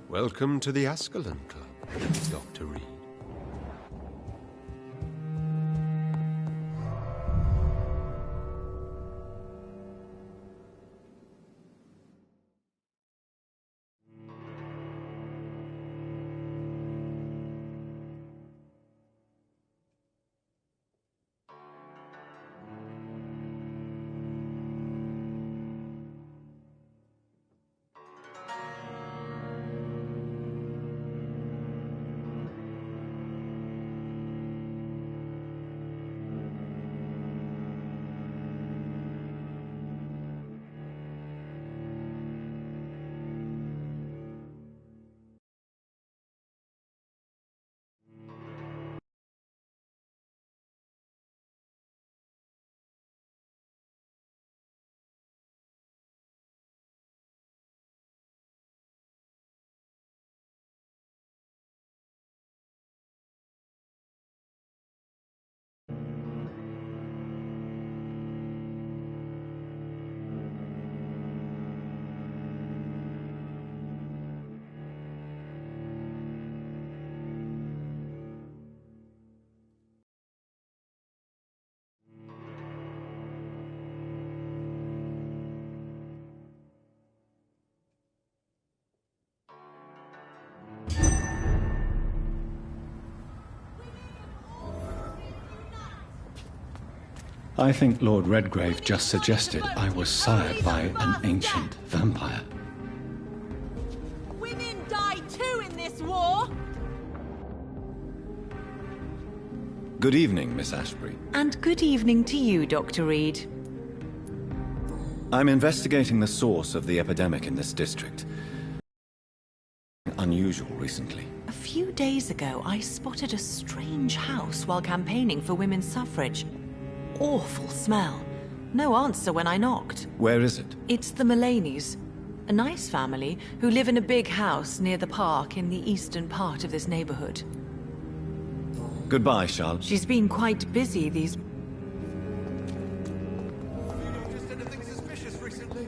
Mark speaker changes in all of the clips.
Speaker 1: Welcome to the Ascalon Club, Dr. Reed.
Speaker 2: I think Lord Redgrave just suggested I was sired by an ancient vampire.
Speaker 3: Women die too in this war!
Speaker 2: Good evening, Miss Ashbury.
Speaker 3: And good evening to you, Dr. Reed.
Speaker 2: I'm investigating the source of the epidemic in this district. Unusual recently.
Speaker 3: A few days ago, I spotted a strange house while campaigning for women's suffrage. Awful smell. No answer when I knocked.
Speaker 2: Where is it?
Speaker 3: It's the Mullaneys, a nice family who live in a big house near the park in the eastern part of this neighborhood.
Speaker 2: Goodbye, Charlotte.
Speaker 3: She's been quite busy these...
Speaker 4: Have you noticed anything suspicious recently?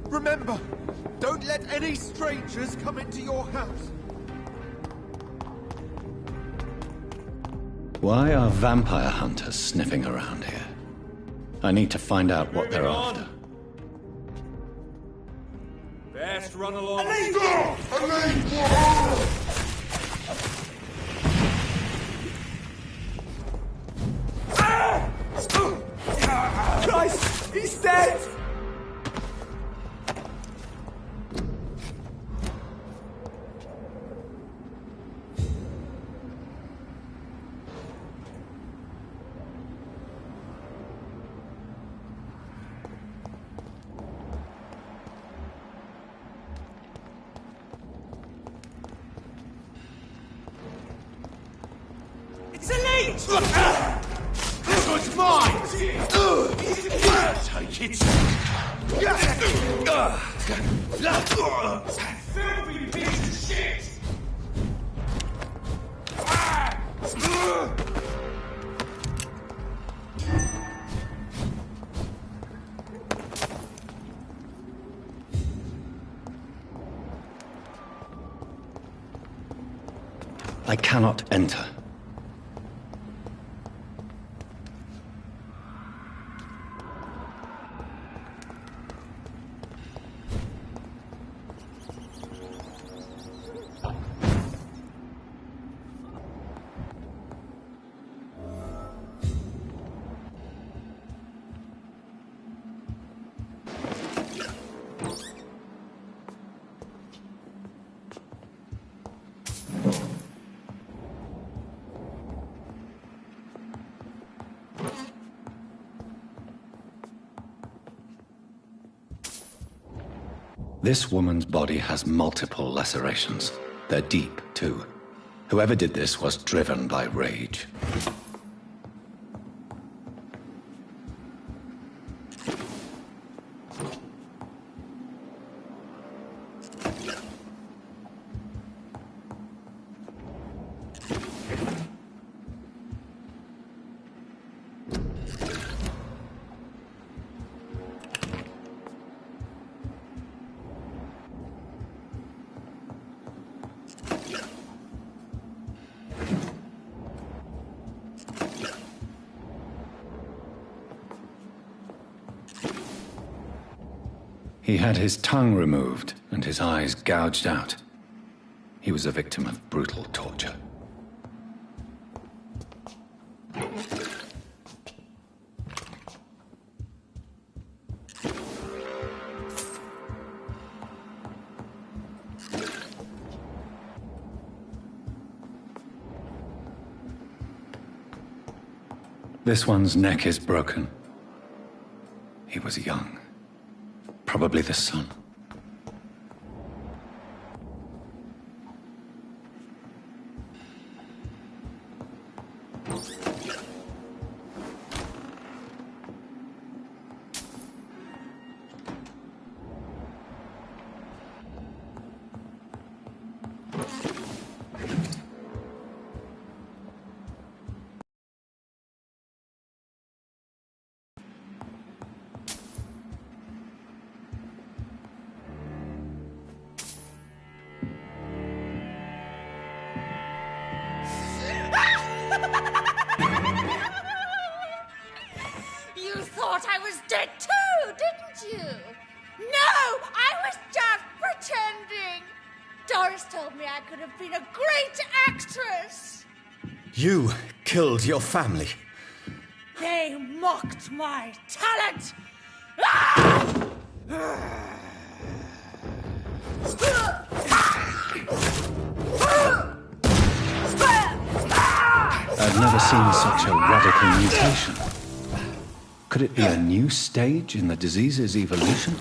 Speaker 4: Remember, don't let any strangers come into your house.
Speaker 2: Why are vampire hunters sniffing around here? I need to find out what they're after.
Speaker 4: Best run along. Christ! He's dead! It's a leech! This one's mine! Take it! Filthy piece of shit!
Speaker 2: I cannot enter. This woman's body has multiple lacerations. They're deep, too. Whoever did this was driven by rage. He had his tongue removed and his eyes gouged out. He was a victim of brutal torture. This one's neck is broken. He was young. Probably the son.
Speaker 5: You thought I was dead too, didn't you? No, I was just pretending. Doris told me I could have been a great actress.
Speaker 4: You killed your family.
Speaker 5: They mocked my talent. Ah!
Speaker 2: I've never seen such a radical mutation. Could it be a new stage in the disease's evolution?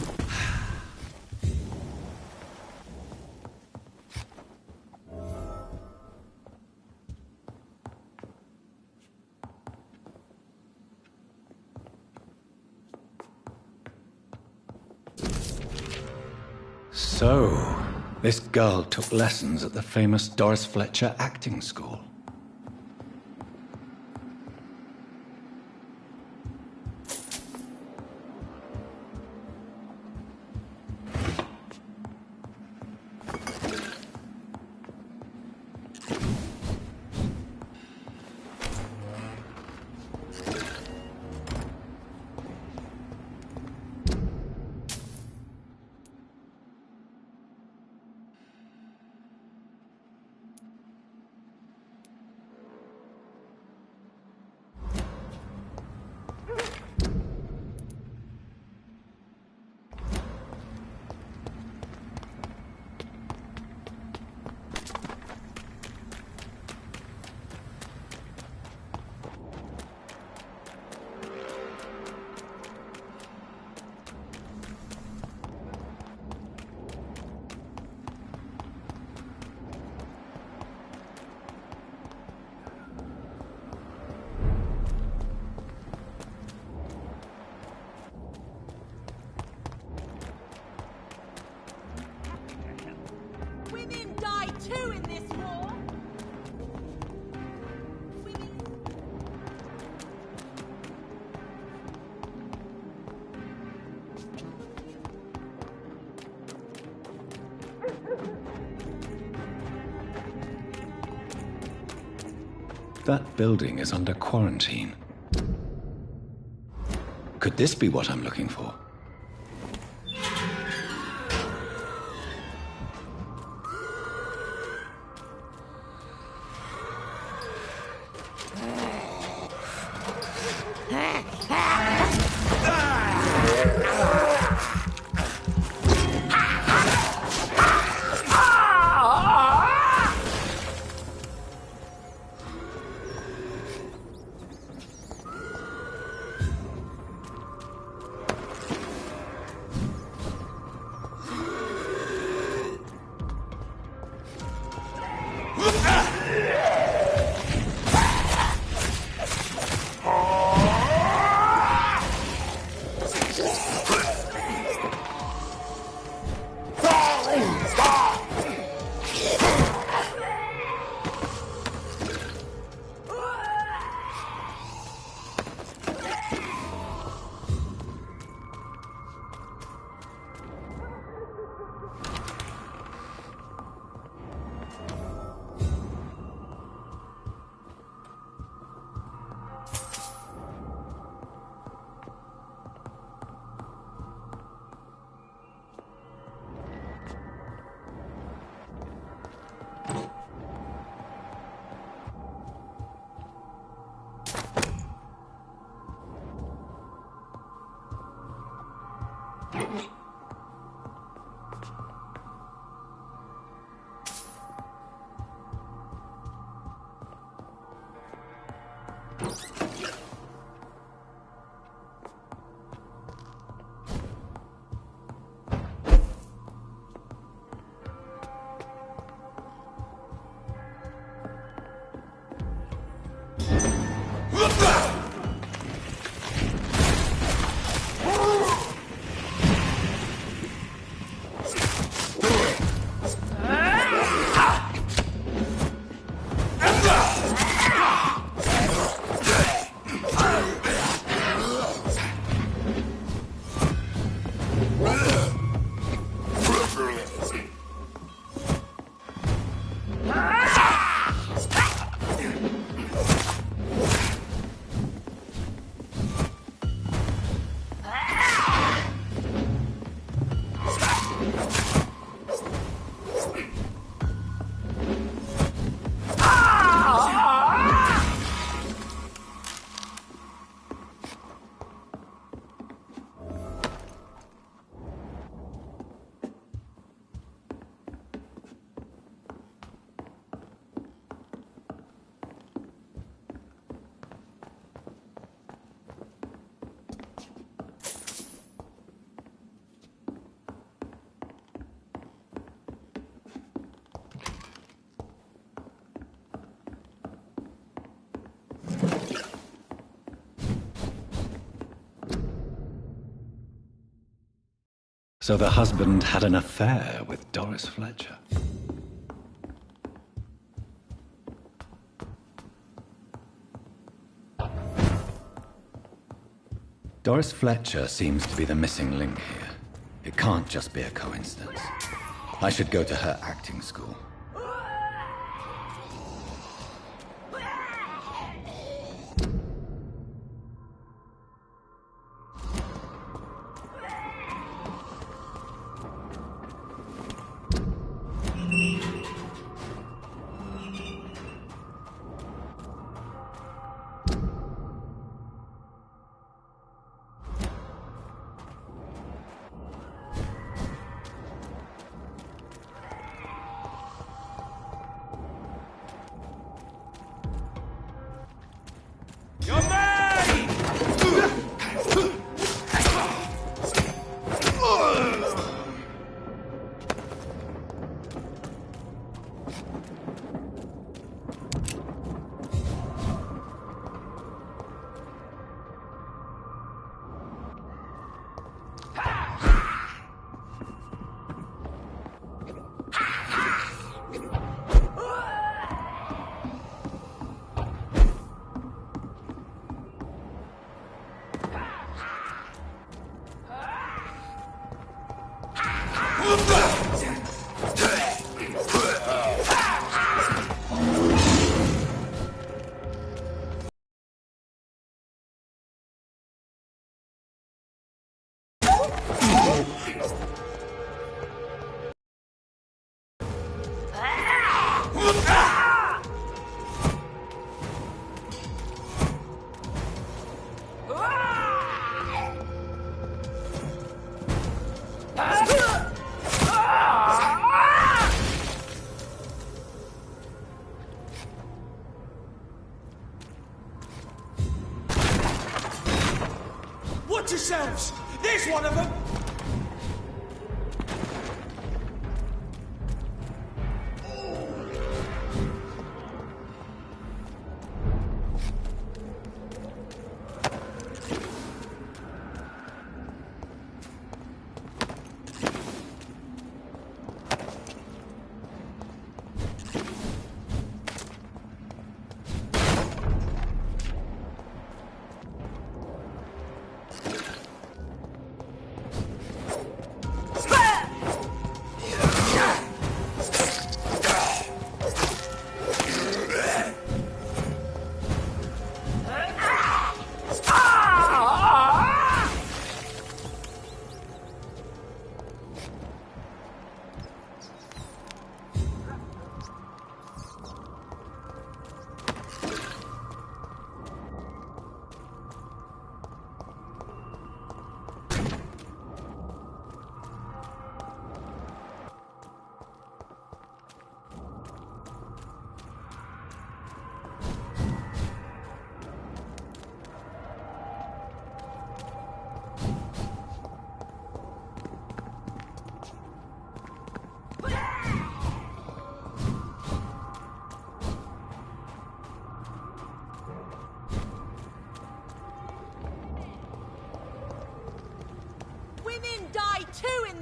Speaker 2: So, this girl took lessons at the famous Doris Fletcher acting school.
Speaker 5: Women die too in this war.
Speaker 2: That building is under quarantine. Could this be what I'm looking for? So the husband had an affair with Doris Fletcher. Doris Fletcher seems to be the missing link here. It can't just be a coincidence. I should go to her acting school.
Speaker 4: Watch yourselves! There's one of them!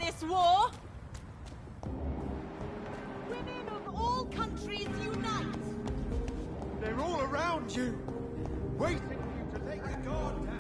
Speaker 3: this war! Women of all countries unite!
Speaker 4: They're all around you, waiting for you to let your guard down.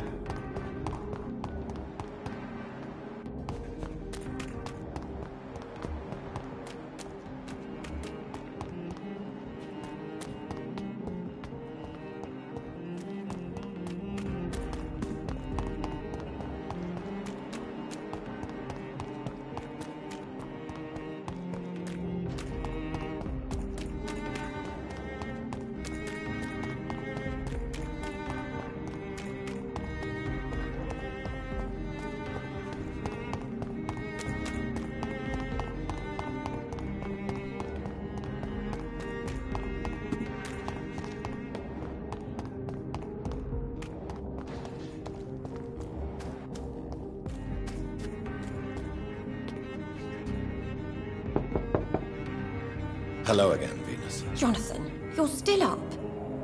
Speaker 2: Hello again, Venus.
Speaker 6: Jonathan, you're still up.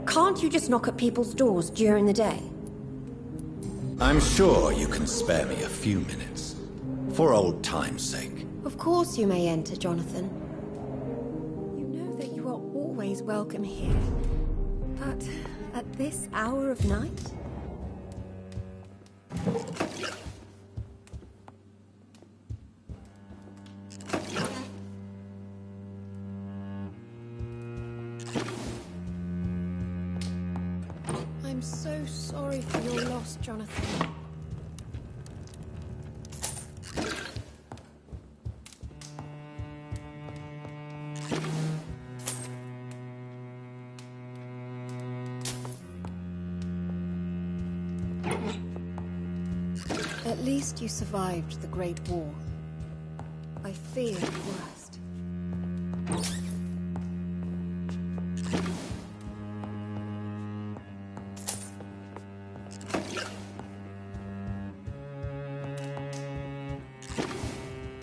Speaker 6: Can't you just knock at people's doors during the day?
Speaker 2: I'm sure you can spare me a few minutes. For old time's sake.
Speaker 6: Of course you may enter, Jonathan. You know that you are always welcome here. But at this hour of night? I'm so sorry for your loss, Jonathan. At least you survived the Great War. I feared the worst.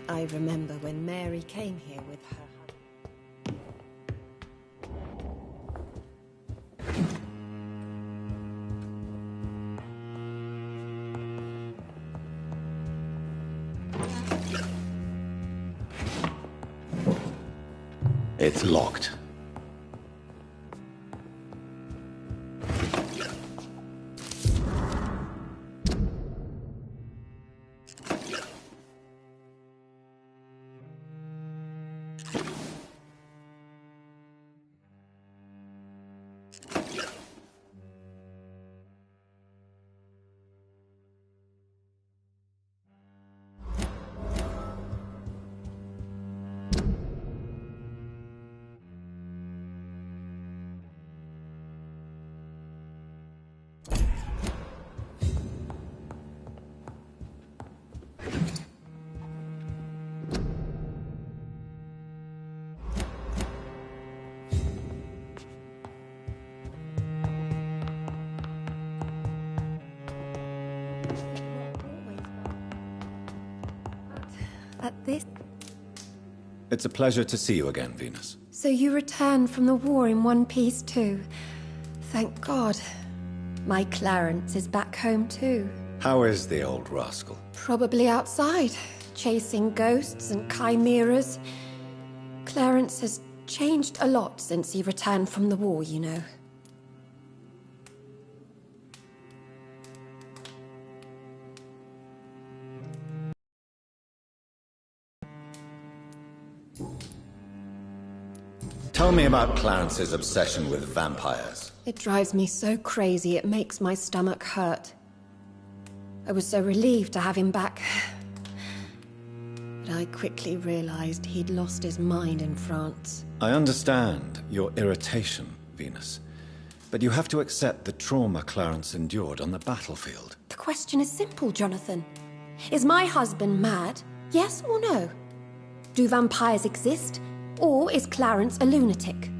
Speaker 6: I remember when Mary came here with her husband.
Speaker 2: It's locked.
Speaker 6: At this...
Speaker 2: It's a pleasure to see you again, Venus.
Speaker 6: So you returned from the war in one piece too. Thank God. My Clarence is back home too.
Speaker 2: How is the old rascal?
Speaker 6: Probably outside, chasing ghosts and chimeras. Clarence has changed a lot since he returned from the war, you know.
Speaker 2: Tell me about Clarence's obsession with vampires.
Speaker 6: It drives me so crazy it makes my stomach hurt. I was so relieved to have him back. But I quickly realized he'd lost his mind in France.
Speaker 2: I understand your irritation, Venus. But you have to accept the trauma Clarence endured on the battlefield.
Speaker 6: The question is simple, Jonathan. Is my husband mad? Yes or no? Do vampires exist? Or is Clarence a lunatic?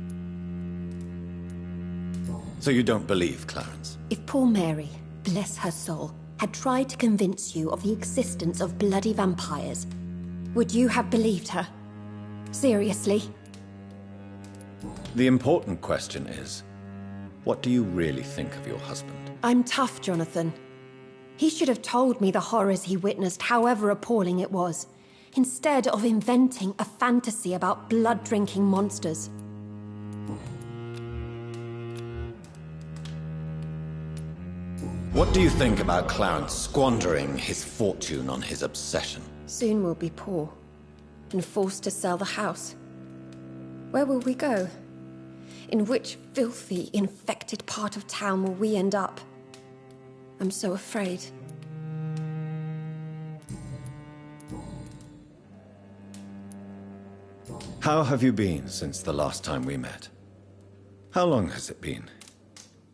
Speaker 2: So you don't believe Clarence?
Speaker 6: If poor Mary, bless her soul, had tried to convince you of the existence of bloody vampires, would you have believed her? Seriously?
Speaker 2: The important question is, what do you really think of your husband?
Speaker 6: I'm tough, Jonathan. He should have told me the horrors he witnessed, however appalling it was. instead of inventing a fantasy about blood-drinking monsters.
Speaker 2: What do you think about Clarence squandering his fortune on his obsession?
Speaker 6: Soon we'll be poor, and forced to sell the house. Where will we go? In which filthy, infected part of town will we end up? I'm so afraid.
Speaker 2: How have you been since the last time we met? How long has it been?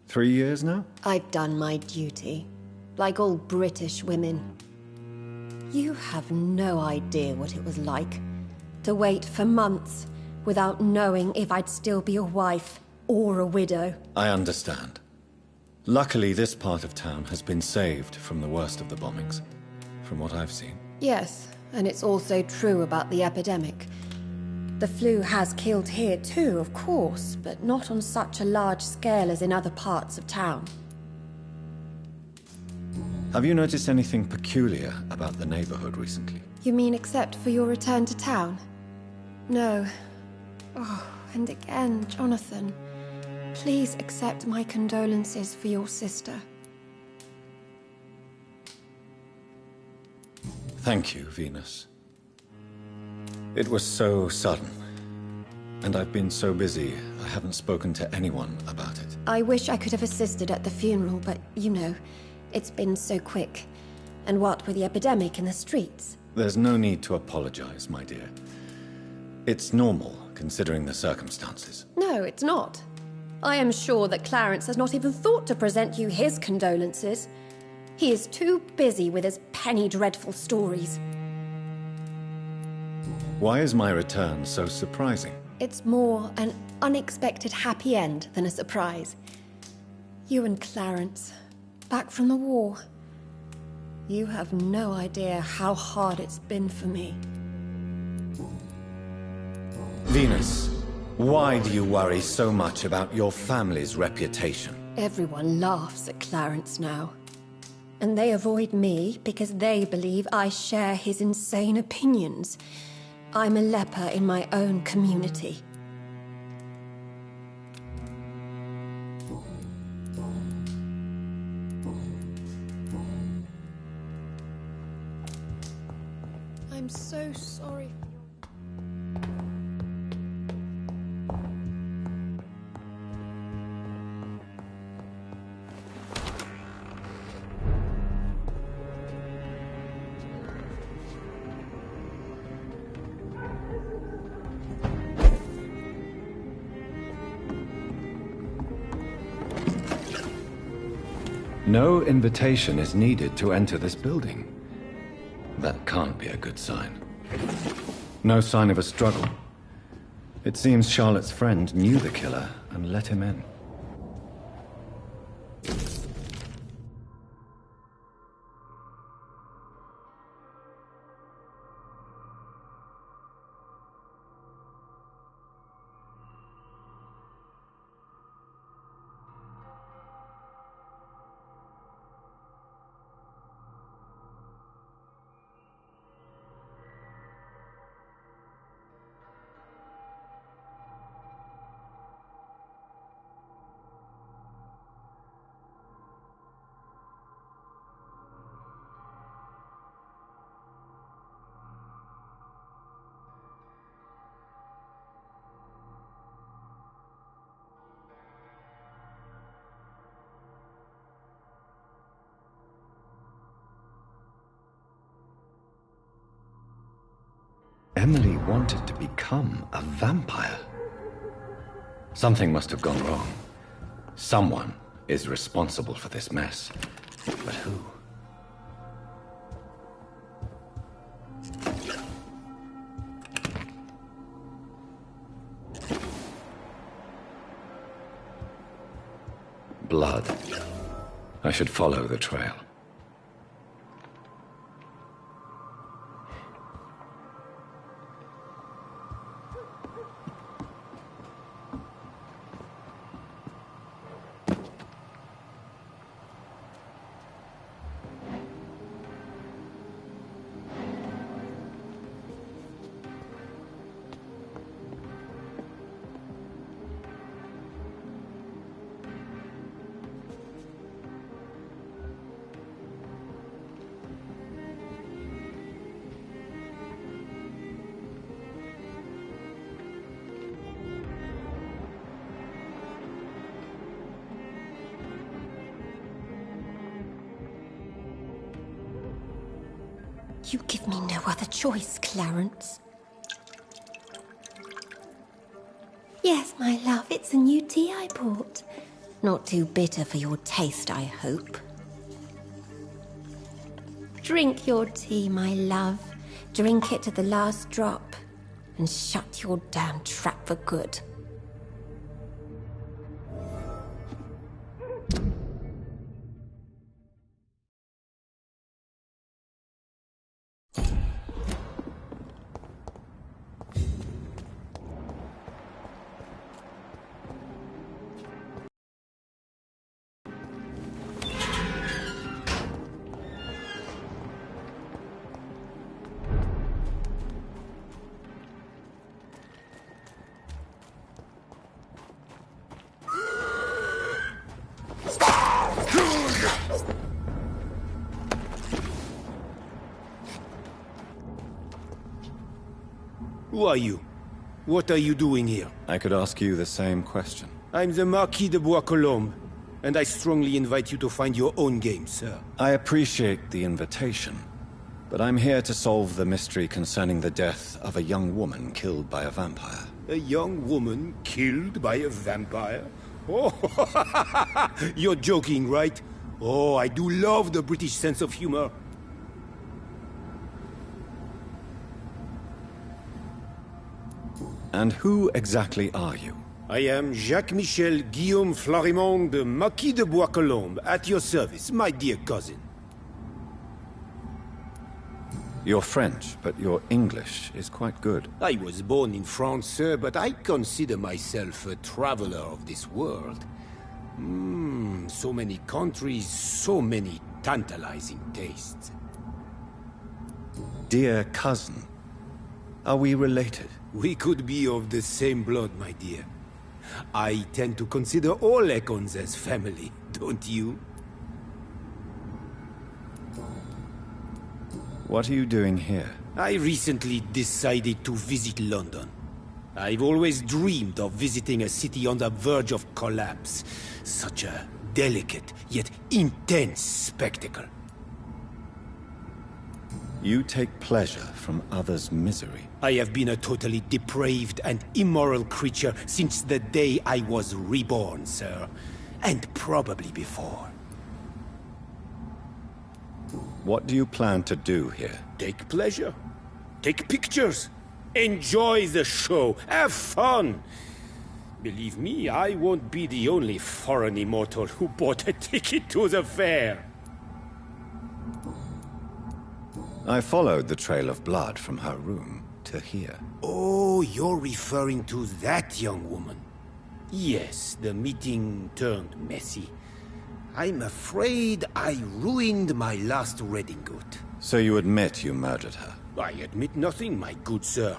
Speaker 2: 3 years now?
Speaker 6: I've done my duty, like all British women. You have no idea what it was like to wait for months without knowing if I'd still be a wife or a widow.
Speaker 2: I understand. Luckily, this part of town has been saved from the worst of the bombings, from what I've seen.
Speaker 6: Yes, and it's also true about the epidemic. The flu has killed here too, of course, but not on such a large scale as in other parts of town.
Speaker 2: Have you noticed anything peculiar about the neighborhood recently?
Speaker 6: You mean except for your return to town? No. Oh, and again, Jonathan, please accept my condolences for your sister.
Speaker 2: Thank you, Venus. It was so sudden, and I've been so busy, I haven't spoken to anyone about it.
Speaker 6: I wish I could have assisted at the funeral, but you know, it's been so quick. And what with the epidemic in the streets?
Speaker 2: There's no need to apologize, my dear. It's normal, considering the circumstances.
Speaker 6: No, it's not. I am sure that Clarence has not even thought to present you his condolences. He is too busy with his penny dreadful stories.
Speaker 2: Why is my return so surprising?
Speaker 6: It's more an unexpected happy end than a surprise. You and Clarence, back from the war. You have no idea how hard it's been for me.
Speaker 2: Venus, why do you worry so much about your family's reputation?
Speaker 6: Everyone laughs at Clarence now. And they avoid me because they believe I share his insane opinions. I'm a leper in my own community. I'm so sorry.
Speaker 2: No invitation is needed to enter this building. That can't be a good sign. No sign of a struggle. It seems Charlotte's friend knew the killer and let him in. Emily wanted to become a vampire. Something must have gone wrong. Someone is responsible for this mess. But who? Blood. I should follow the trail.
Speaker 6: You give me no other choice, Clarence. Yes, my love, it's a new tea I bought. Not too bitter for your taste, I hope. Drink your tea, my love. Drink it to the last drop. And shut your damn trap for good.
Speaker 7: Who are you? What are you doing here?
Speaker 2: I could ask you the same question.
Speaker 7: I'm the Marquis de Bois-Colombes, and I strongly invite you to find your own game, sir.
Speaker 2: I appreciate the invitation, but I'm here to solve the mystery concerning the death of a young woman killed by a vampire.
Speaker 7: A young woman killed by a vampire? Oh, you're joking, right? Oh, I do love the British sense of humor.
Speaker 2: And who exactly are you?
Speaker 7: I am Jacques-Michel Guillaume Florimond de Marquis de Bois-Colombes, at your service, my dear cousin.
Speaker 2: You're French, but your English is quite good.
Speaker 7: I was born in France, sir, but I consider myself a traveler of this world. So many countries, so many tantalizing tastes.
Speaker 2: Dear cousin, are we related?
Speaker 7: We could be of the same blood, my dear. I tend to consider all Econs as family, don't you?
Speaker 2: What are you doing here?
Speaker 7: I recently decided to visit London. I've always dreamed of visiting a city on the verge of collapse. Such a delicate, yet intense spectacle.
Speaker 2: You take pleasure from others' misery.
Speaker 7: I have been a totally depraved and immoral creature since the day I was reborn, sir. And probably before.
Speaker 2: What do you plan to do here?
Speaker 7: Take pleasure. Take pictures. Enjoy the show. Have fun. Believe me, I won't be the only foreign immortal who bought a ticket to the fair.
Speaker 2: I followed the trail of blood from her room to here.
Speaker 7: Oh, you're referring to that young woman. Yes, the meeting turned messy. I'm afraid I ruined my last redingote.
Speaker 2: So you admit you murdered her?
Speaker 7: I admit nothing, my good sir.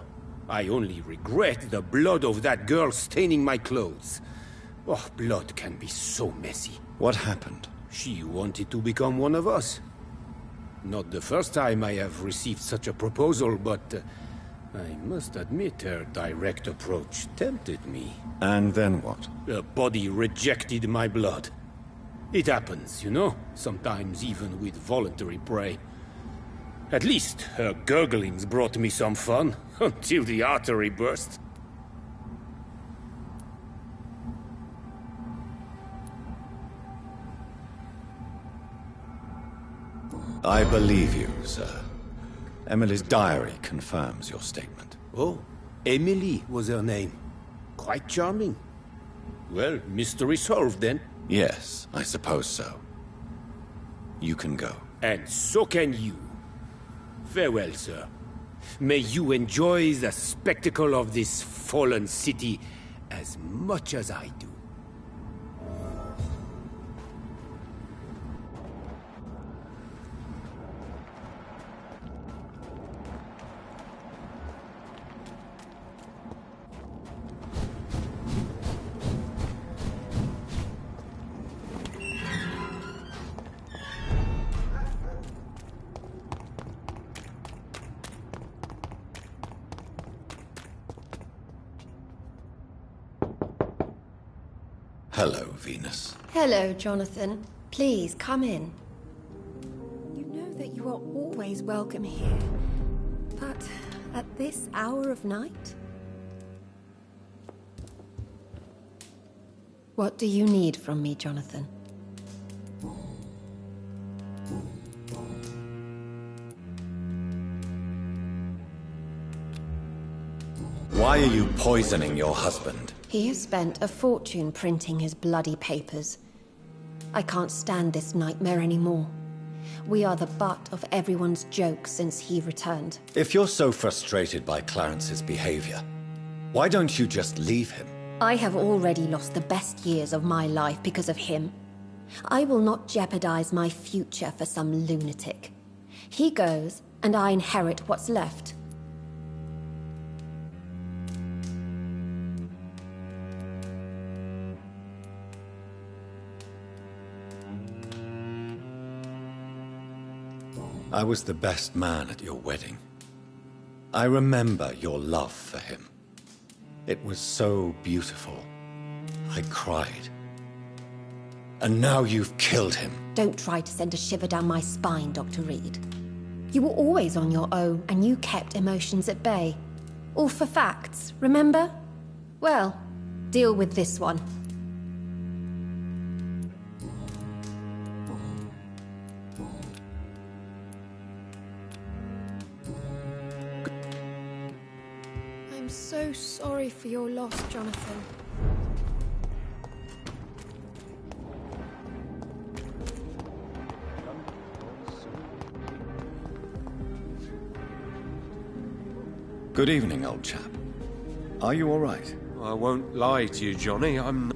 Speaker 7: I only regret the blood of that girl staining my clothes. Oh, blood can be so messy.
Speaker 2: What happened?
Speaker 7: She wanted to become one of us. Not the first time I have received such a proposal, but I must admit her direct approach tempted me.
Speaker 2: And then what?
Speaker 7: The body rejected my blood. It happens, you know, sometimes even with voluntary prey. At least her gurglings brought me some fun, until the artery burst.
Speaker 2: I believe you, sir. Emily's diary confirms your statement.
Speaker 7: Oh, Emily was her name. Quite charming. Well, mystery solved then.
Speaker 2: Yes, I suppose so. You can go.
Speaker 7: And so can you. Farewell, sir. May you enjoy the spectacle of this fallen city as much as I do.
Speaker 2: Hello, Venus.
Speaker 6: Hello, Jonathan. Please, come in. You know that you are always always welcome here. But at this hour of night? What do you need from me, Jonathan?
Speaker 2: Why are you poisoning your husband?
Speaker 6: He has spent a fortune printing his bloody papers. I can't stand this nightmare anymore. We are the butt of everyone's jokes since he returned.
Speaker 2: If you're so frustrated by Clarence's behavior, why don't you just leave him?
Speaker 6: I have already lost the best years of my life because of him. I will not jeopardize my future for some lunatic. He goes, and I inherit what's left.
Speaker 2: I was the best man at your wedding. I remember your love for him. It was so beautiful. I cried. And now you've killed him.
Speaker 6: Don't try to send a shiver down my spine, Dr. Reed. You were always on your own, and you kept emotions at bay. All for facts, remember? Well, deal with this one. I'm so sorry for your loss, Jonathan.
Speaker 2: Good evening, old chap. Are you all right?
Speaker 4: I won't lie to you, Johnny. I'm...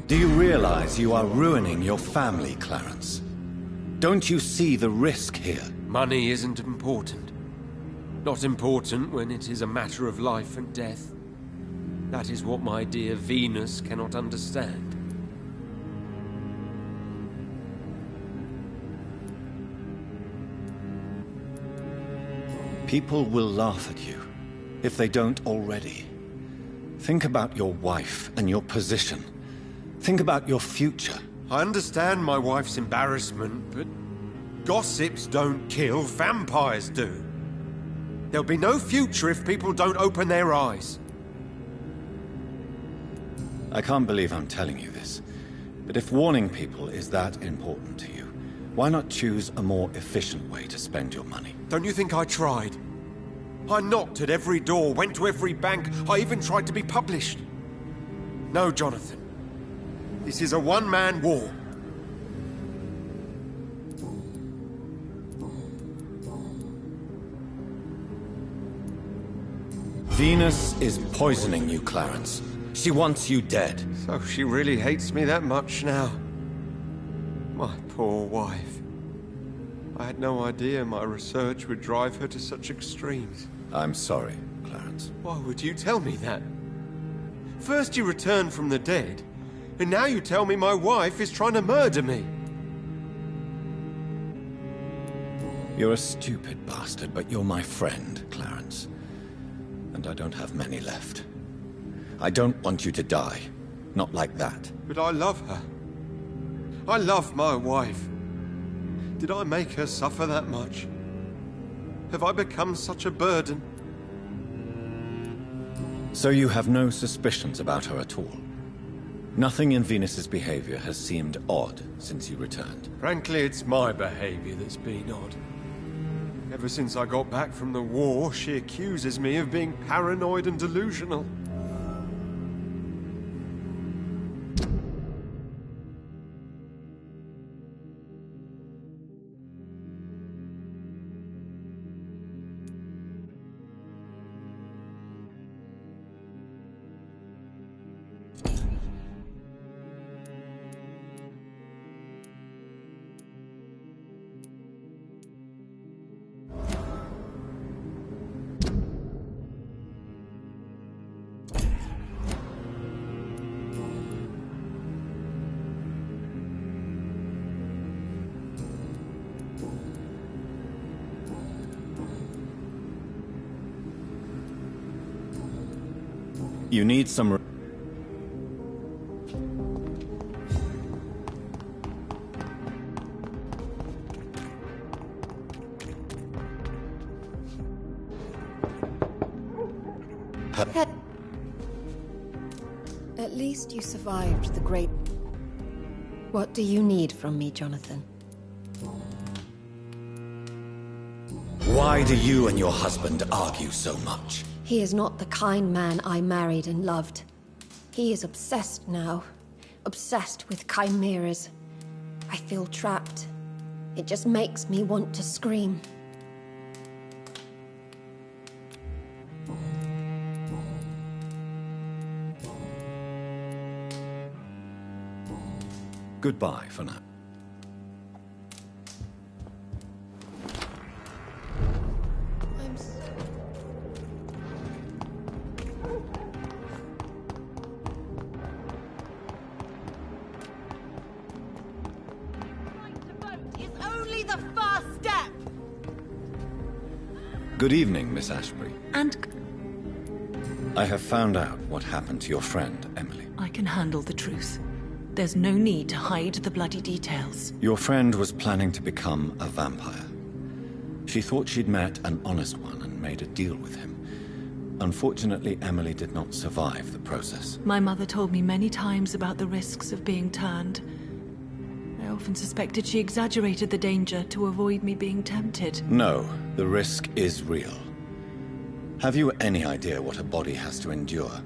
Speaker 2: Do you realize you are ruining your family, Clarence? Don't you see the risk here?
Speaker 4: Money isn't important. Not important when it is a matter of life and death. That is what my dear Venus cannot understand.
Speaker 2: People will laugh at you, if they don't already. Think about your wife and your position. Think about your future.
Speaker 4: I understand my wife's embarrassment, but gossips don't kill, vampires do. There'll be no future if people don't open their eyes.
Speaker 2: I can't believe I'm telling you this, but if warning people is that important to you, why not choose a more efficient way to spend your money?
Speaker 4: Don't you think I tried? I knocked at every door, went to every bank, I even tried to be published. No, Jonathan. This is a one-man war.
Speaker 2: Venus is poisoning you, Clarence. She wants you dead.
Speaker 4: So she really hates me that much now. My poor wife. I had no idea my research would drive her to such extremes.
Speaker 2: I'm sorry, Clarence.
Speaker 4: Why would you tell me that? First you returned from the dead, and now you tell me my wife is trying to murder me.
Speaker 2: You're a stupid bastard, but you're my friend, Clarence. And I don't have many left. I don't want you to die. Not like that.
Speaker 4: But I love her. I love my wife. Did I make her suffer that much? Have I become such a burden?
Speaker 2: So you have no suspicions about her at all? Nothing in Venus's behavior has seemed odd since you returned?
Speaker 4: Frankly, it's my behavior that's been odd. Ever since I got back from the war, she accuses me of being paranoid and delusional.
Speaker 2: You need some...
Speaker 6: At least you survived the great... What do you need from me, Jonathan?
Speaker 8: Why do you and your husband argue so much?
Speaker 6: He is not the kind man I married and loved. He is obsessed now. Obsessed with chimeras. I feel trapped. It just makes me want to scream.
Speaker 2: Goodbye for now.
Speaker 6: I'm so...
Speaker 5: Right to vote is only the first step.
Speaker 2: Good evening, Miss Ashbury.
Speaker 3: And
Speaker 2: I have found out what happened to your friend, Emily.
Speaker 3: I can handle the truth. There's no need to hide the bloody details.
Speaker 2: Your friend was planning to become a vampire. She thought she'd met an honest one and made a deal with him. Unfortunately, Emily did not survive the process.
Speaker 3: My mother told me many times about the risks of being turned. I often suspected she exaggerated the danger to avoid me being tempted.
Speaker 2: No, the risk is real. Have you any idea what a body has to endure?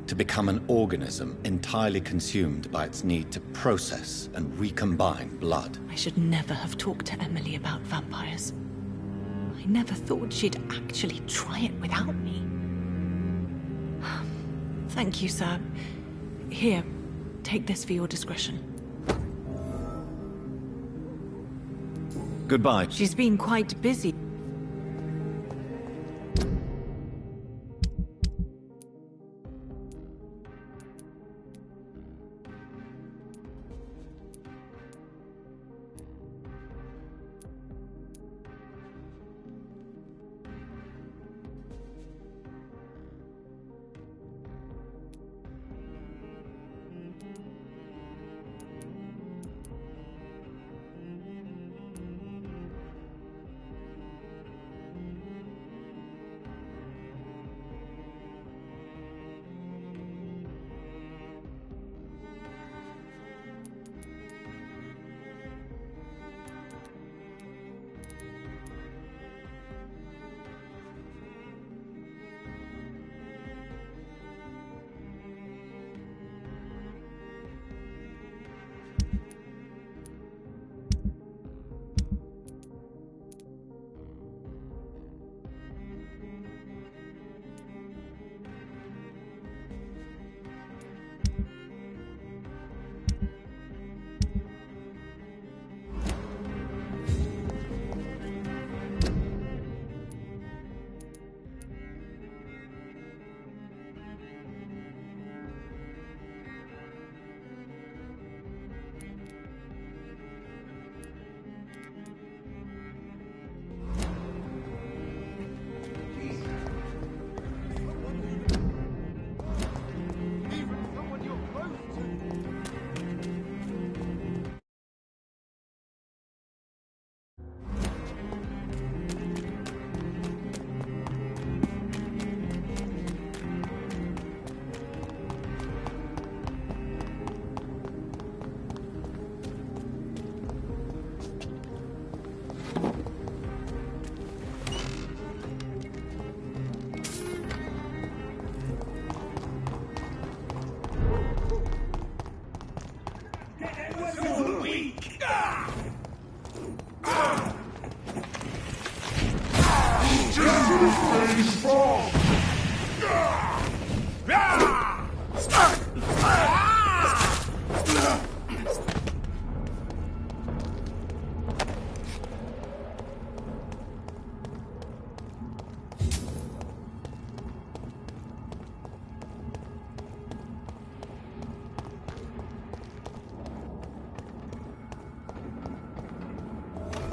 Speaker 2: To become an organism entirely consumed by its need to process and recombine blood.
Speaker 3: I should never have talked to Emily about vampires. I never thought she'd actually try it without me. Thank you, sir. Here, take this for your discretion.
Speaker 2: Goodbye.
Speaker 3: She's been quite busy.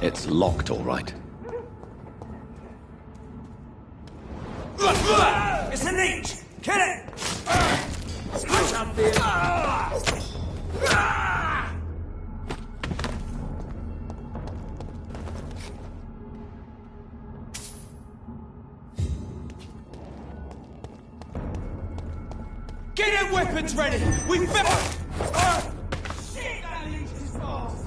Speaker 2: It's locked, all right.
Speaker 9: It's an H! Kill it! Smash up there! Get their weapons ready! We found... Shit, that leech is fast!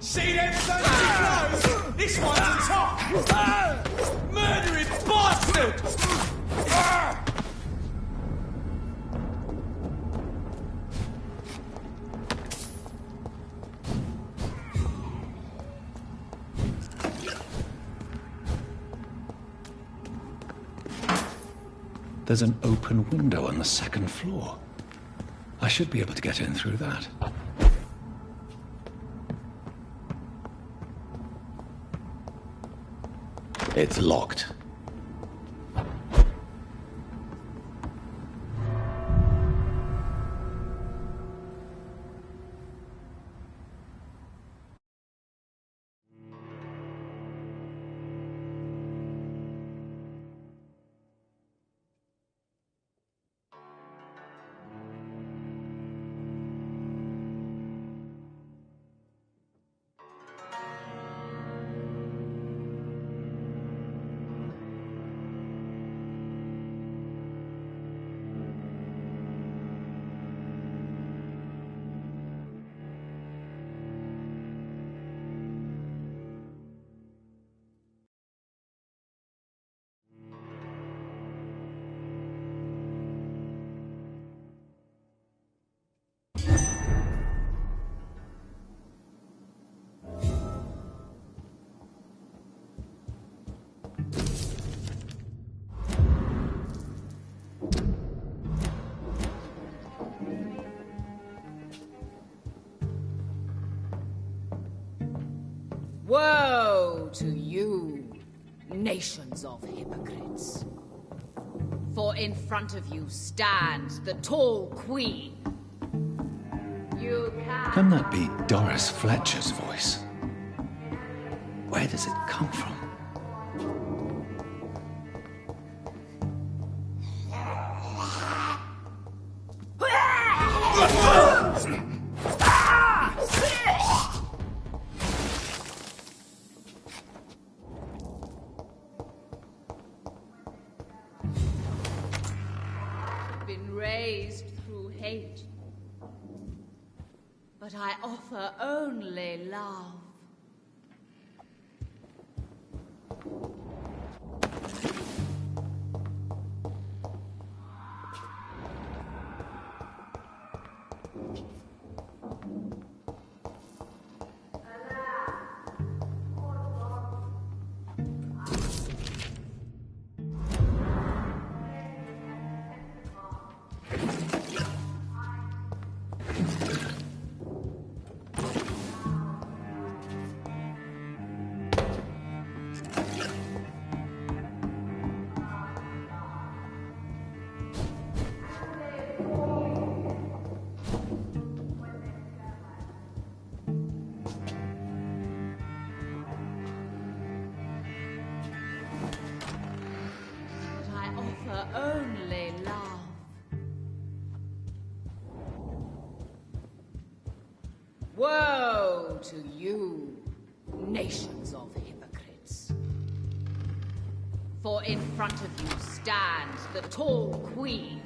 Speaker 9: See them dirty clothes? This one's a top! Murdering bastard!
Speaker 2: There's an open window on the second floor. I should be able to get in through that. It's locked.
Speaker 10: Woe to you, nations of hypocrites. For in front of you stands the tall queen. You
Speaker 2: Can that be Doris Fletcher's voice? Where does it come from?
Speaker 10: been raised through hate, but I offer only love. Only love. Woe to you, nations of hypocrites. For in front of you stands the tall queen.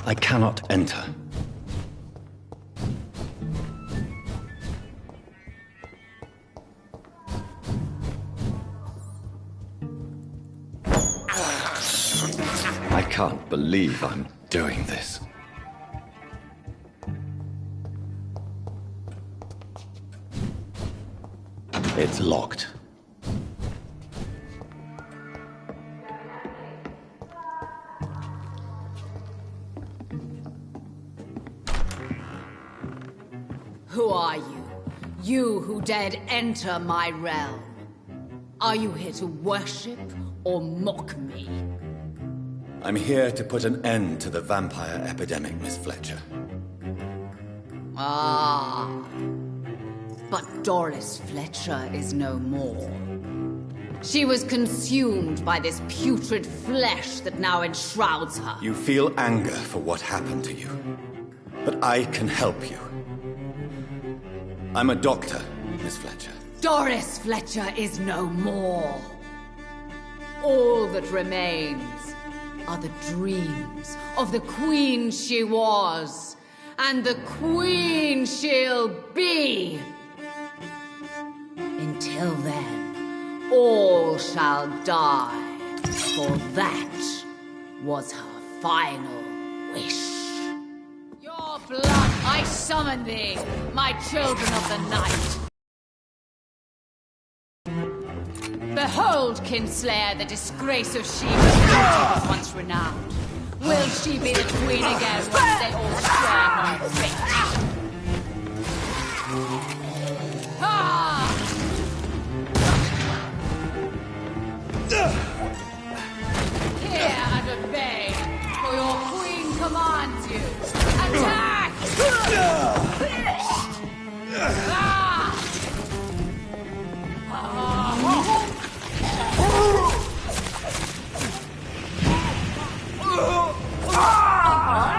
Speaker 2: I cannot enter. I can't believe I'm doing this. It's locked.
Speaker 10: Who are you? You who dared enter my realm. Are you here to worship or mock me?
Speaker 2: I'm here to put an end to the vampire epidemic, Miss Fletcher.
Speaker 10: Ah. But Doris Fletcher is no more. She was consumed by this putrid flesh that now enshrouds her.
Speaker 2: You feel anger for what happened to you. But I can help you. I'm a doctor, Miss Fletcher.
Speaker 10: Doris Fletcher is no more. All that remains are the dreams of the queen she was, and the queen she'll be. Until then, all shall die, for that was her final wish. Your blood, I summon thee, my children of the night. Behold, Kinslayer, the disgrace of Sheba was once renowned. Will she be the queen again once they all share her fate? Ah! Hear and obey, for your queen commands you. Attack!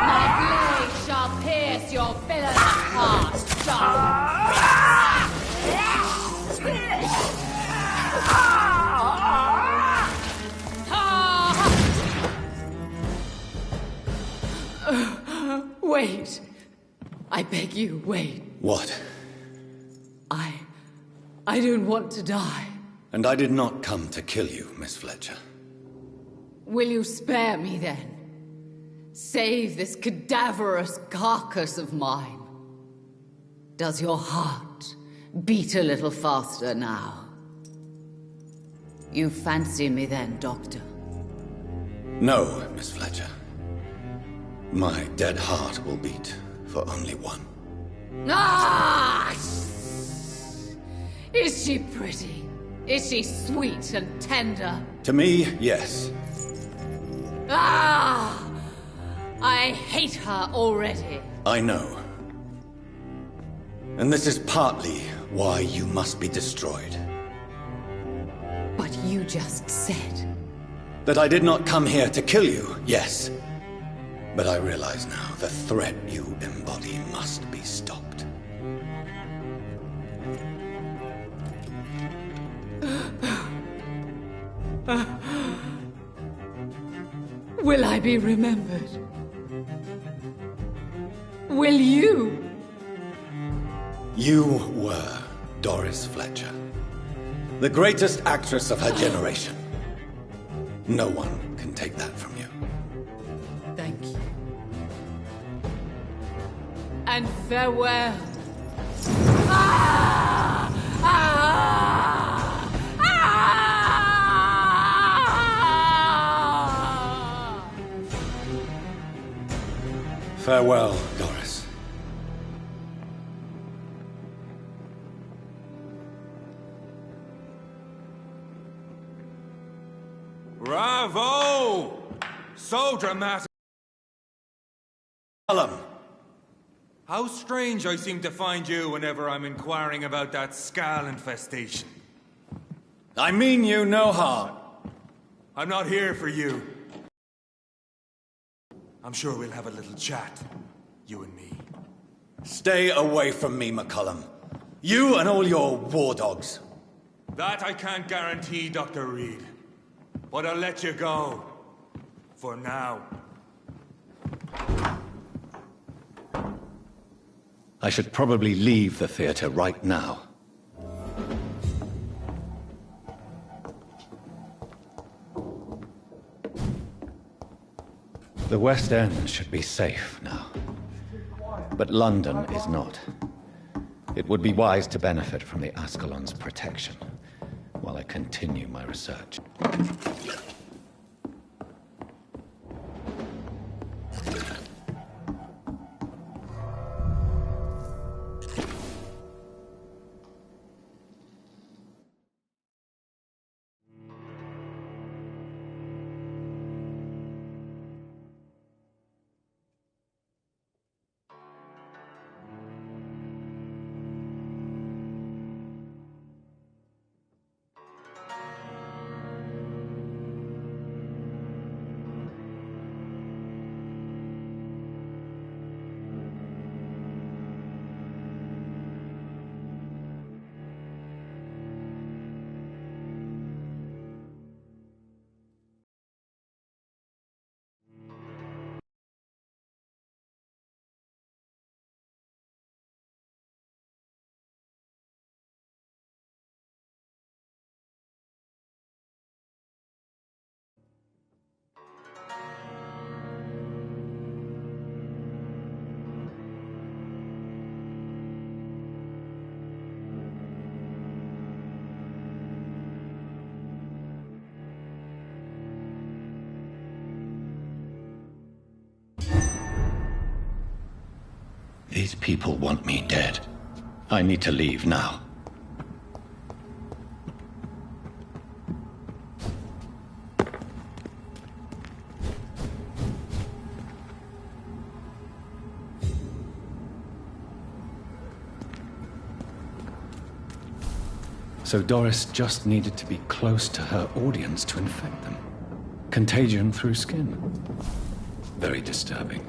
Speaker 10: My blade shall pierce your villainous heart, Wait. I beg you, wait.
Speaker 2: What?
Speaker 10: I don't want to die.
Speaker 2: And I did not come to kill you, Miss Fletcher.
Speaker 10: Will you spare me then? Save this cadaverous carcass of mine. Does your heart beat a little faster now? You fancy me then, Doctor?
Speaker 2: No, Miss Fletcher. My dead heart will beat for only one.
Speaker 10: Ah! Is she pretty? Is she sweet and tender?
Speaker 2: To me, yes.
Speaker 10: Ah! I hate her already.
Speaker 2: I know. And this is partly why you must be destroyed.
Speaker 10: But you just said...
Speaker 2: That I did not come here to kill you, yes. But I realize now the threat you embody must be stopped.
Speaker 10: Will I be remembered? Will you?
Speaker 2: You were Doris Fletcher. The greatest actress of her generation. No one can take that from you.
Speaker 10: Thank you. And farewell. Ah! Ah! Ah!
Speaker 2: Farewell, Doris.
Speaker 11: Bravo! So dramatic.
Speaker 2: Callum.
Speaker 11: How strange I seem to find you whenever I'm inquiring about that Skal infestation.
Speaker 2: I mean you no harm.
Speaker 11: I'm not here for you. I'm sure we'll have a little chat, you and me.
Speaker 2: Stay away from me, McCullum. You and all your war dogs.
Speaker 11: That I can't guarantee, Dr. Reed. But I'll let you go. For now.
Speaker 2: I should probably leave the theater right now. The West End should be safe now. But London is not. It would be wise to benefit from the Ascalon's protection while I continue my research. These people want me dead. I need to leave now. So Doris just needed to be close to her audience to infect them. Contagion through skin. Very disturbing.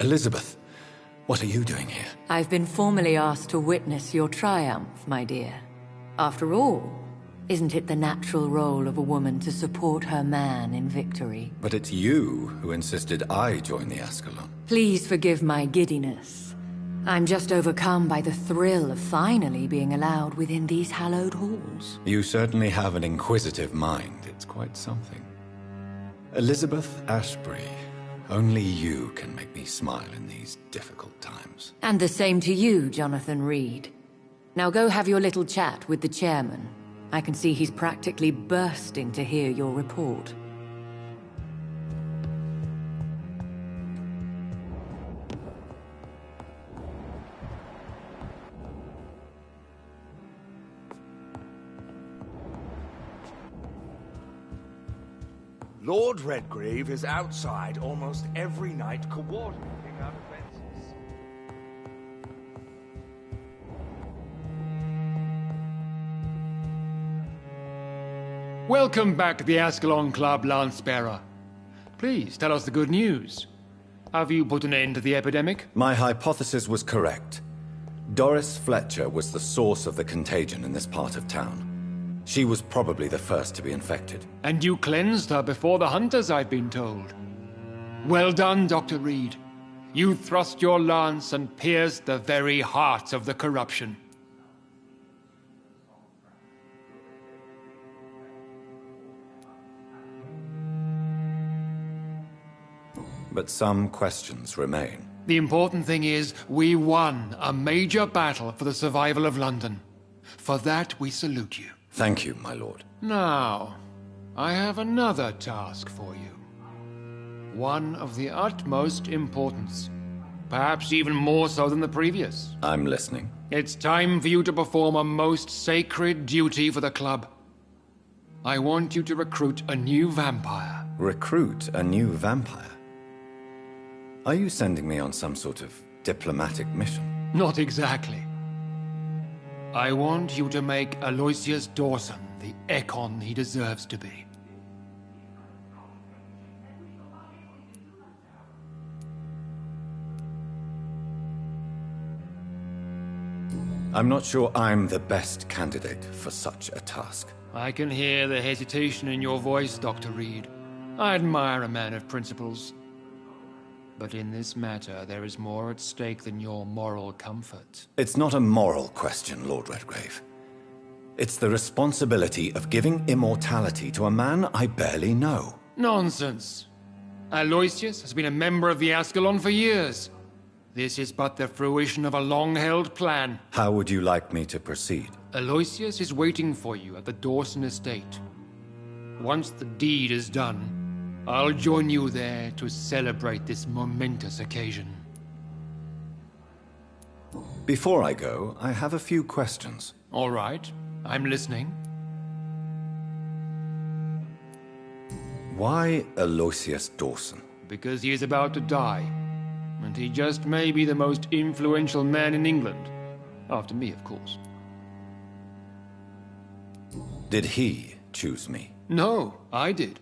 Speaker 2: Elizabeth, what are you doing here?
Speaker 3: I've been formally asked to witness your triumph, my dear. After all, isn't it the natural role of a woman to support her man in victory?
Speaker 2: But it's you who insisted I join the Ascalon.
Speaker 3: Please forgive my giddiness. I'm just overcome by the thrill of finally being allowed within these hallowed halls.
Speaker 2: You certainly have an inquisitive mind. It's quite something. Elizabeth Ashbury. Only you can make me smile in these difficult times.
Speaker 3: And the same to you, Jonathan Reed. Now go have your little chat with the chairman. I can see he's practically bursting to hear your report.
Speaker 9: Lord Redgrave is outside almost every night coordinating our defenses.
Speaker 12: Welcome back to the Ascalon Club, Lance-Bearer. Please, tell us the good news. Have you put an end to the epidemic?
Speaker 2: My hypothesis was correct. Doris Fletcher was the source of the contagion in this part of town. She was probably the first to be infected.
Speaker 12: And you cleansed her before the hunters, I've been told. Well done, Dr. Reed. You thrust your lance and pierced the very heart of the corruption.
Speaker 2: But some questions remain.
Speaker 12: The important thing is, we won a major battle for the survival of London. For that, we salute you.
Speaker 2: Thank you, my lord.
Speaker 12: Now, I have another task for you. One of the utmost importance. Perhaps even more so than the previous.
Speaker 2: I'm listening.
Speaker 12: It's time for you to perform a most sacred duty for the club. I want you to recruit a new vampire.
Speaker 2: Recruit a new vampire? Are you sending me on some sort of diplomatic mission?
Speaker 12: Not exactly. I want you to make Aloysius Dawson the Ekon he deserves to be.
Speaker 2: I'm not sure I'm the best candidate for such a task.
Speaker 12: I can hear the hesitation in your voice, Dr. Reed. I admire a man of principles. But in this matter, there is more at stake than your moral comfort.
Speaker 2: It's not a moral question, Lord Redgrave. It's the responsibility of giving immortality to a man I barely know.
Speaker 12: Nonsense. Aloysius has been a member of the Ascalon for years. This is but the fruition of a long-held plan.
Speaker 2: How would you like me to proceed?
Speaker 12: Aloysius is waiting for you at the Dawson estate. Once the deed is done, I'll join you there to celebrate this momentous occasion.
Speaker 2: Before I go, I have a few questions.
Speaker 12: All right, I'm listening.
Speaker 2: Why Aloysius Dawson?
Speaker 12: Because he is about to die. And he just may be the most influential man in England. After me, of course.
Speaker 2: Did he choose me?
Speaker 12: No, I did.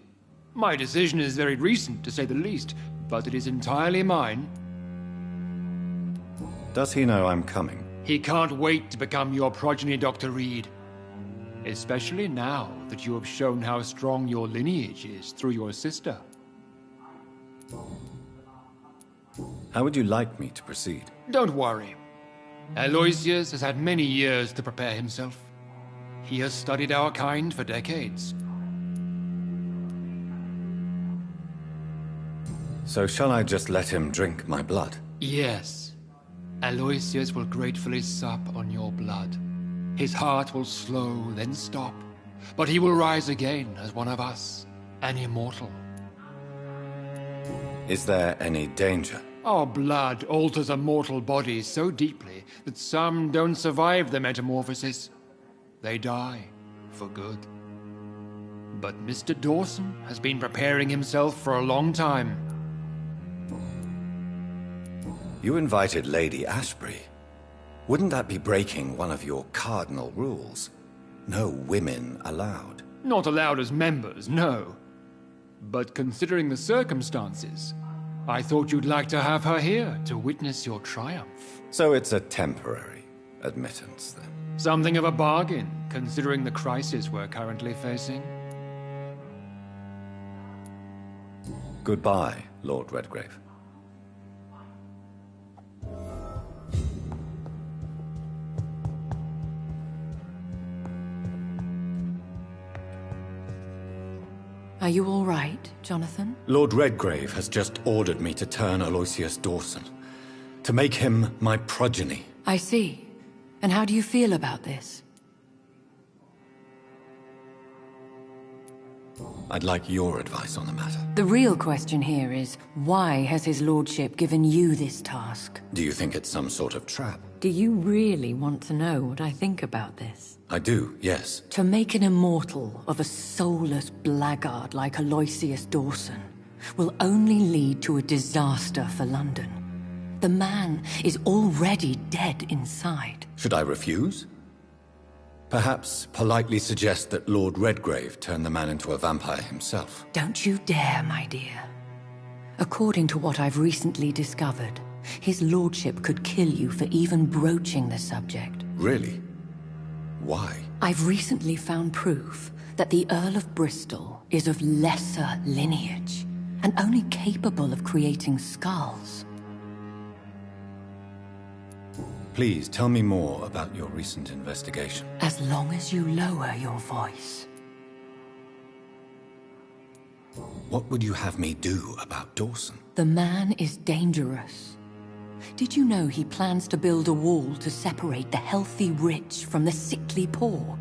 Speaker 12: My decision is very recent, to say the least, but it is entirely mine.
Speaker 2: Does he know I'm coming?
Speaker 12: He can't wait to become your progeny, Dr. Reed. Especially now that you have shown how strong your lineage is through your sister.
Speaker 2: How would you like me to proceed?
Speaker 12: Don't worry. Aloysius has had many years to prepare himself. He has studied our kind for decades.
Speaker 2: So shall I just let him drink my blood?
Speaker 12: Yes. Aloysius will gratefully sup on your blood. His heart will slow, then stop. But he will rise again as one of us, an immortal.
Speaker 2: Is there any danger?
Speaker 12: Our blood alters a mortal body so deeply that some don't survive the metamorphosis. They die for good. But Mr. Dawson has been preparing himself for a long time.
Speaker 2: You invited Lady Ashbury. Wouldn't that be breaking one of your cardinal rules? No women allowed.
Speaker 12: Not allowed as members, no. But considering the circumstances, I thought you'd like to have her here to witness your triumph.
Speaker 2: So it's a temporary admittance, then?
Speaker 12: Something of a bargain, considering the crisis we're currently facing.
Speaker 2: Goodbye, Lord Redgrave.
Speaker 3: Are you all right, Jonathan?
Speaker 2: Lord Redgrave has just ordered me to turn Aloysius Dawson, to make him my progeny.
Speaker 3: I see. And how do you feel about this?
Speaker 2: I'd like your advice on the matter.
Speaker 3: The real question here is, why has his lordship given you this task?
Speaker 2: Do you think it's some sort of trap?
Speaker 3: Do you really want to know what I think about this?
Speaker 2: I do, yes.
Speaker 3: To make an immortal of a soulless blackguard like Aloysius Dawson will only lead to a disaster for London. The man is already dead inside.
Speaker 2: Should I refuse? Perhaps politely suggest that Lord Redgrave turn the man into a vampire himself.
Speaker 3: Don't you dare, my dear. According to what I've recently discovered, his lordship could kill you for even broaching the subject.
Speaker 2: Really? Why?
Speaker 3: I've recently found proof that the Earl of Bristol is of lesser lineage, and only capable of creating skulls.
Speaker 2: Please tell me more about your recent investigation.
Speaker 3: As long as you lower your voice.
Speaker 2: What would you have me do about Dawson?
Speaker 3: The man is dangerous. Did you know he plans to build a wall to separate the healthy rich from the sickly poor?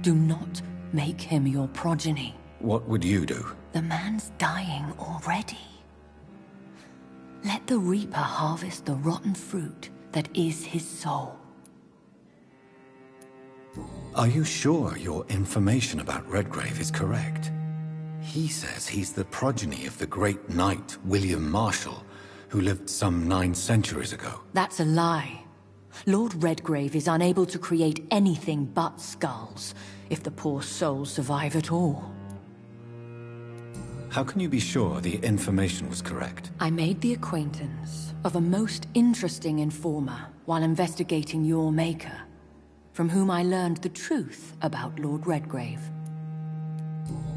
Speaker 3: Do not make him your progeny.
Speaker 2: What would you do?
Speaker 3: The man's dying already. Let the Reaper harvest the rotten fruit that is his soul.
Speaker 2: Are you sure your information about Redgrave is correct? He says he's the progeny of the great knight William Marshall, who lived some 9 centuries ago.
Speaker 3: That's a lie. Lord Redgrave is unable to create anything but skulls, if the poor souls survive at all.
Speaker 2: How can you be sure the information was correct?
Speaker 3: I made the acquaintance of a most interesting informer while investigating your maker, from whom I learned the truth about Lord Redgrave.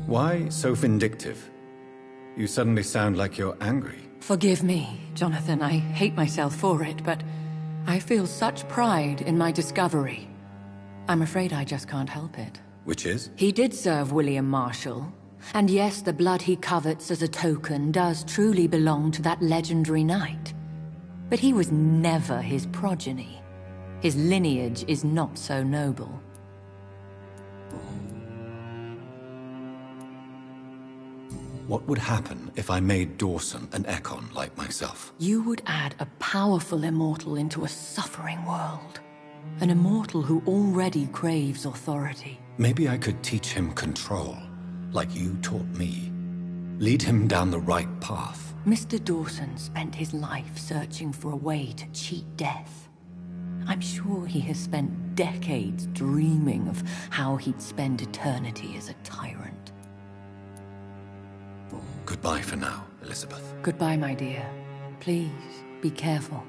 Speaker 2: Why so vindictive? You suddenly sound like you're angry.
Speaker 3: Forgive me, Jonathan. I hate myself for it, but I feel such pride in my discovery. I'm afraid I just can't help it.
Speaker 2: Which is?
Speaker 3: He did serve William Marshall. And yes, the blood he covets as a token does truly belong to that legendary knight. But he was never his progeny. His lineage is not so noble.
Speaker 2: What would happen if I made Dawson an Ekon like myself?
Speaker 3: You would add a powerful immortal into a suffering world. An immortal who already craves authority.
Speaker 2: Maybe I could teach him control, like you taught me. Lead him down the right path.
Speaker 3: Mr. Dawson spent his life searching for a way to cheat death. I'm sure he has spent decades dreaming of how he'd spend eternity as a tyrant.
Speaker 2: Goodbye for now, Elizabeth.
Speaker 3: Goodbye, my dear. Please, be careful.